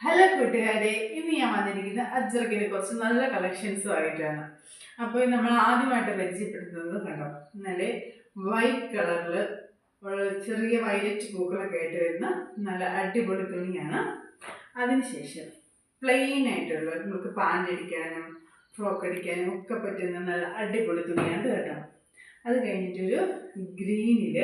Hello കൂട്ടുകാരെ, ഇന്ന് ഞാൻ വന്നിരിക്കുന്ന അജ്രക്കിനെ കുറച്ച് നല്ല കളക്ഷൻസും ആയിട്ടാണ്. അപ്പോൾ നമ്മൾ ആദ്യമായിട്ട് പരിചയപ്പെടുത്തുന്നത് കണ്ടോ, നല്ല വൈറ്റ് കളറിൽ ചെറിയ വയലറ്റ് പൂക്കളൊക്കെ ആയിട്ട് വരുന്ന നല്ല അടിപൊളി തുണിയാണ്. അതിനുശേഷം പ്ലെയിൻ ആയിട്ടുള്ള നമുക്ക് പാൻ്റ് അടിക്കാനും ഫ്രോക്ക് അടിക്കാനും ഒക്കെ പറ്റുന്ന നല്ല അടിപൊളി തുണിയാണ് കേട്ടോ. അത് കഴിഞ്ഞിട്ടൊരു ഗ്രീനിൽ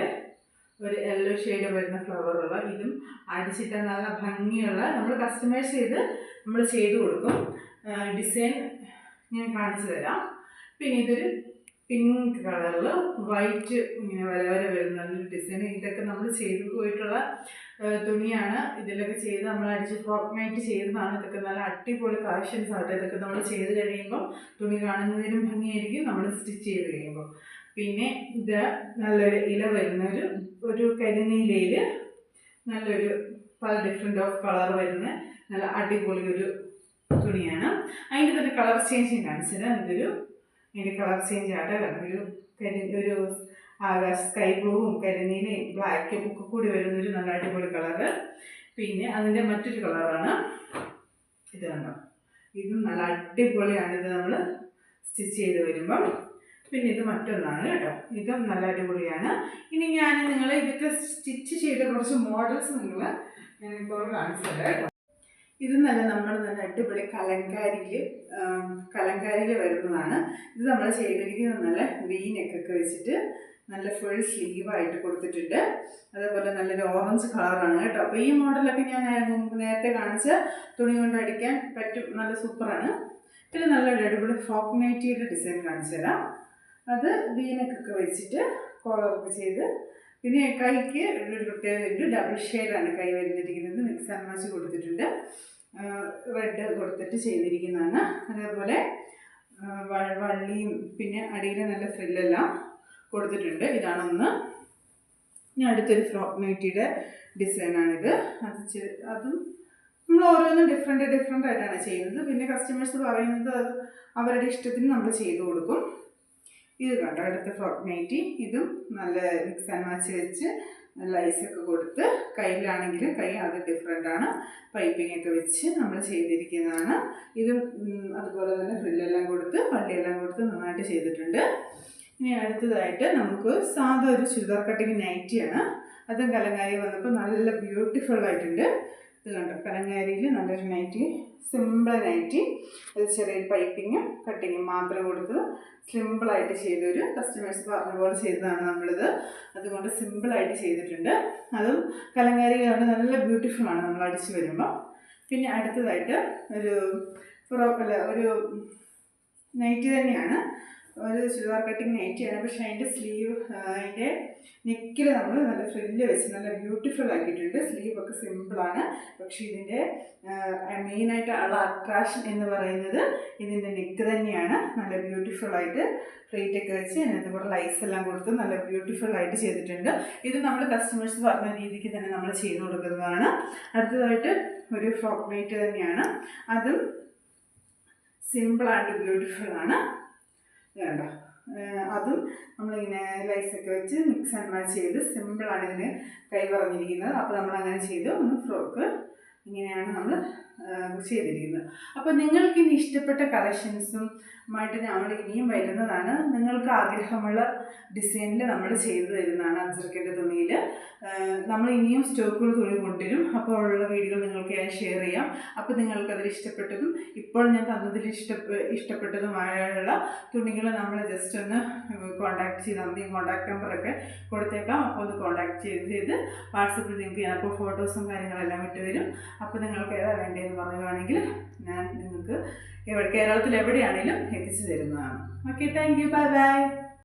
ഒരു യെല്ലോ ഷെയ്ഡ് വരുന്ന ഫ്ലവറുള്ള, ഇതും അടിച്ചിട്ട് നല്ല ഭംഗിയുള്ള, നമ്മൾ കസ്റ്റമൈസ് ചെയ്ത് നമ്മൾ ചെയ്ത് കൊടുക്കും. ഡിസൈൻ ഞാൻ കാണിച്ചു തരാം. പിന്നെ ഇതൊരു പിങ്ക് കളറിൽ വൈറ്റ് ഇങ്ങനെ വര വര വരുന്ന നല്ലൊരു ഡിസൈൻ. ഇതൊക്കെ നമ്മൾ ചെയ്തു പോയിട്ടുള്ള തുണിയാണ്. ഇതിലൊക്കെ ചെയ്ത് നമ്മൾ അടിച്ച് ഫ്രോക്ക് നൈറ്റ് ചെയ്തതാണ്. ഇതൊക്കെ നല്ല അടിപൊളി കളക്ഷൻസ് ആയിട്ട് ഇതൊക്കെ നമ്മൾ ചെയ്ത് കഴിയുമ്പോൾ തുണി കാണുന്നതിനും ഭംഗിയായിരിക്കും നമ്മൾ സ്റ്റിച്ച് ചെയ്ത് കഴിയുമ്പോൾ. പിന്നെ ഇത് നല്ലൊരു ഇല വരുന്ന ഒരു കരിനീലയിൽ നല്ലൊരു പല ഡിഫറെൻ്റ് ഓഫ് കളർ വരുന്ന നല്ല അടിപൊളി ഒരു തുണിയാണ്. അതിൻ്റെ തന്നെ കളർ ചേഞ്ചും കാണിച്ചത്. ഇതിൻ്റെ കളർ ചേഞ്ച് ആയിട്ട് ഒരു ആകാശ സ്കൈ ബ്ലൂവും കരിനീലയും ബ്ലാക്കും ഒക്കെ കൂടി വരുന്നൊരു നല്ല അടിപൊളി കളറ്. പിന്നെ അതിൻ്റെ മറ്റൊരു കളറാണ് ഇത് കണ്ടോ. ഇതും നല്ല അടിപൊളിയാണ്. ഇത് നമ്മൾ സ്റ്റിച്ച് ചെയ്ത് വരുമ്പം. പിന്നെ ഇത് മറ്റൊന്നാണ് കേട്ടോ. ഇതും നല്ല അടിപൊളിയാണ്. ഇനി ഞാൻ ഇതൊക്കെ സ്റ്റിച്ച് ചെയ്ത കുറച്ച് മോഡൽസ് ഞാനിപ്പോൾ കാണിച്ചു തരാം കേട്ടോ. ഇത് നല്ല അടിപൊളി കലങ്കാരിയിൽ വരുന്നതാണ്. ഇത് നമ്മൾ ചെയ്തിരിക്കുന്നത് നല്ല വീനൊക്കെ വെച്ചിട്ട് നല്ല ഫുൾ സ്ലീവായിട്ട് കൊടുത്തിട്ടുണ്ട്. അതേപോലെ നല്ലൊരു ഓറഞ്ച് കളറാണ് കേട്ടോ. അപ്പോൾ ഈ മോഡലൊക്കെ ഞാൻ നേരത്തെ കാണിച്ച തുണി കൊണ്ട് അടിക്കാൻ പറ്റും. നല്ല സൂപ്പറാണ്. പിന്നെ നല്ലൊരു അടിപൊളി ഫ്രോക്ക് നൈറ്റിയുടെ ഡിസൈൻ കാണിച്ചു തരാം. അത് വീനക്കൊക്കെ വെച്ചിട്ട് കോളറൊക്കെ ചെയ്ത്, പിന്നെ കൈക്ക് ഒരു പ്രത്യേക ഡബിൾ ഷെയ്ഡാണ് കൈ വരുന്നിരിക്കുന്നത്. മിക്സ് ആൻഡ് മാച്ച് കൊടുത്തിട്ടുണ്ട്. റെഡ് കൊടുത്തിട്ട് ചെയ്തിരിക്കുന്നതാണ്. അതേപോലെ വള്ളിയും പിന്നെ അടിയിൽ നല്ല ഫ്രില്ലെല്ലാം കൊടുത്തിട്ടുണ്ട്. ഇതാണൊന്ന്. ഇനി അടുത്തൊരു ഫ്രോക്ക് നൈറ്റിയുടെ ഡിസൈനാണിത്. അതും നമ്മൾ ഓരോന്നും ഡിഫറെൻ്റ് ആയിട്ടാണ് ചെയ്യുന്നത്. പിന്നെ കസ്റ്റമേഴ്സ് പറയുന്നത് അത് അവരുടെ ഇഷ്ടത്തിന് നമ്മൾ ചെയ്തു കൊടുക്കും. ഇത് കണ്ടോ, അടുത്ത ഫ്രോക്ക് നൈറ്റി. ഇതും നല്ല മിക്സ് ആൻഡ് മാച്ച് വെച്ച് നല്ല ഐസൊക്കെ കൊടുത്ത്, കയ്യിലാണെങ്കിലും കൈ അത് ഡിഫറെൻ്റാണ്, പൈപ്പിംഗ് ഒക്കെ വെച്ച് നമ്മൾ ചെയ്തിരിക്കുന്നതാണ്. ഇതും അതുപോലെ തന്നെ ഫ്രില്ലെല്ലാം കൊടുത്ത് വള്ളിയെല്ലാം കൊടുത്ത് നന്നായിട്ട് ചെയ്തിട്ടുണ്ട്. ഇനി അടുത്തതായിട്ട് നമുക്ക് സാധാ ഒരു ചുരിദാർ കട്ടിങ് നൈറ്റിയാണ്. അതും കലങ്കാരി വന്നപ്പോൾ നല്ല ബ്യൂട്ടിഫുൾ ആയിട്ടുണ്ട്. ഇത് കണ്ടോ, കലങ്കാരിയിൽ നല്ലൊരു നൈറ്റി, സിമ്പിൾ നൈറ്റി. അത് ചെറിയ പൈപ്പിങ്ങും കട്ടിങ്ങും മാത്രം കൊടുത്ത് സിമ്പിളായിട്ട് ചെയ്തൊരു കസ്റ്റമേഴ്സ് പറഞ്ഞ പോലെ ചെയ്തതാണ് നമ്മളിത്. അതുകൊണ്ട് സിമ്പിളായിട്ട് ചെയ്തിട്ടുണ്ട്. അതും കലങ്കാരിയാണ്, നല്ല ബ്യൂട്ടിഫുള്ളാണ് നമ്മൾ അടിച്ചു വരുമ്പോൾ. പിന്നെ അടുത്തതായിട്ട് ഒരു നൈറ്റി തന്നെയാണ്, ഒരു ചുരിദാർ കട്ടിങ് നൈറ്റിയാണ്. പക്ഷേ അതിൻ്റെ അതിൻ്റെ നെക്കിൽ നമ്മൾ നല്ല ഫ്രില്ല് വെച്ച് നല്ല ബ്യൂട്ടിഫുൾ ആക്കിയിട്ടുണ്ട്. സ്ലീവൊക്കെ സിമ്പിളാണ്. പക്ഷേ ഇതിൻ്റെ മെയിനായിട്ട് ഉള്ള അട്രാക്ഷൻ എന്ന് പറയുന്നത് ഇതിൻ്റെ നെക്ക് തന്നെയാണ്. നല്ല ബ്യൂട്ടിഫുള്ളായിട്ട് പ്ലേറ്റൊക്കെ വെച്ച് അതിനകത്ത് കൂടെ ലൈസ് എല്ലാം കൊടുത്ത് നല്ല ബ്യൂട്ടിഫുള്ളായിട്ട് ചെയ്തിട്ടുണ്ട്. ഇത് നമ്മൾ കസ്റ്റമേഴ്സ് പറഞ്ഞ രീതിക്ക് തന്നെ നമ്മൾ ചെയ്ത് കൊടുക്കുന്നതാണ്. അടുത്തതായിട്ട് ഒരു ഫ്രോക്ക് നൈറ്റ് തന്നെയാണ്. അതും സിമ്പിളായിട്ട് ബ്യൂട്ടിഫുള്ളാണ്. വേണ്ട, അതും നമ്മളിങ്ങനെ ലൈസൊക്കെ വെച്ച് മിക്സ് ആൻഡ് മാച്ച് ചെയ്ത് സിമ്പിളാണ് ഇതിന് കൈ പറഞ്ഞിരിക്കുന്നത്. അപ്പോൾ നമ്മളങ്ങനെ ചെയ്ത് ഒന്ന് ഫ്രോക്ക് ഇങ്ങനെയാണ് നമ്മൾ ചെയ്തിരിക്കുന്നത്. അപ്പോൾ നിങ്ങൾക്ക് ഇനി ഇഷ്ടപ്പെട്ട കളക്ഷൻസുമായിട്ട് നമ്മൾ ഇനിയും വരുന്നതാണ്. നിങ്ങൾക്ക് ആഗ്രഹമുള്ള ഡിസൈനിൽ നമ്മൾ ചെയ്തു തരുന്നതാണ്. അജ്രക്കിൻ്റെ തുണിയിൽ നമ്മൾ ഇനിയും സ്റ്റോക്കുകൾ തുണി കൊണ്ടുവരും. അപ്പോൾ ഉള്ള വീഡിയോകൾ നിങ്ങൾക്ക് ഞാൻ ഷെയർ ചെയ്യാം. അപ്പോൾ നിങ്ങൾക്കതിൽ ഇഷ്ടപ്പെട്ടതും ഇപ്പോൾ ഞാൻ തന്നതിൽ ഇഷ്ടപ്പെട്ടതുമായുള്ള തുണികൾ നമ്മൾ ജസ്റ്റ് ഒന്ന് കോൺടാക്ട് ചെയ്താൽ മതി. കോൺടാക്ട് നമ്പറൊക്കെ കൊടുത്തേക്കാം. അപ്പോൾ ഒന്ന് കോൺടാക്ട് ചെയ്ത് വാട്സപ്പിൽ നിങ്ങൾക്ക് ഞാനപ്പോൾ ഫോട്ടോസും കാര്യങ്ങളെല്ലാം വിട്ടു തരും. അപ്പോൾ നിങ്ങൾക്ക് ഏതാ വേണ്ടതെന്ന് പറയുകയാണെങ്കിൽ ഞാൻ നിങ്ങൾക്ക് കേരളത്തിൽ എവിടെയാണെങ്കിലും എത്തിച്ചു തരുന്നതാണ്. Okay, thank you, bye bye.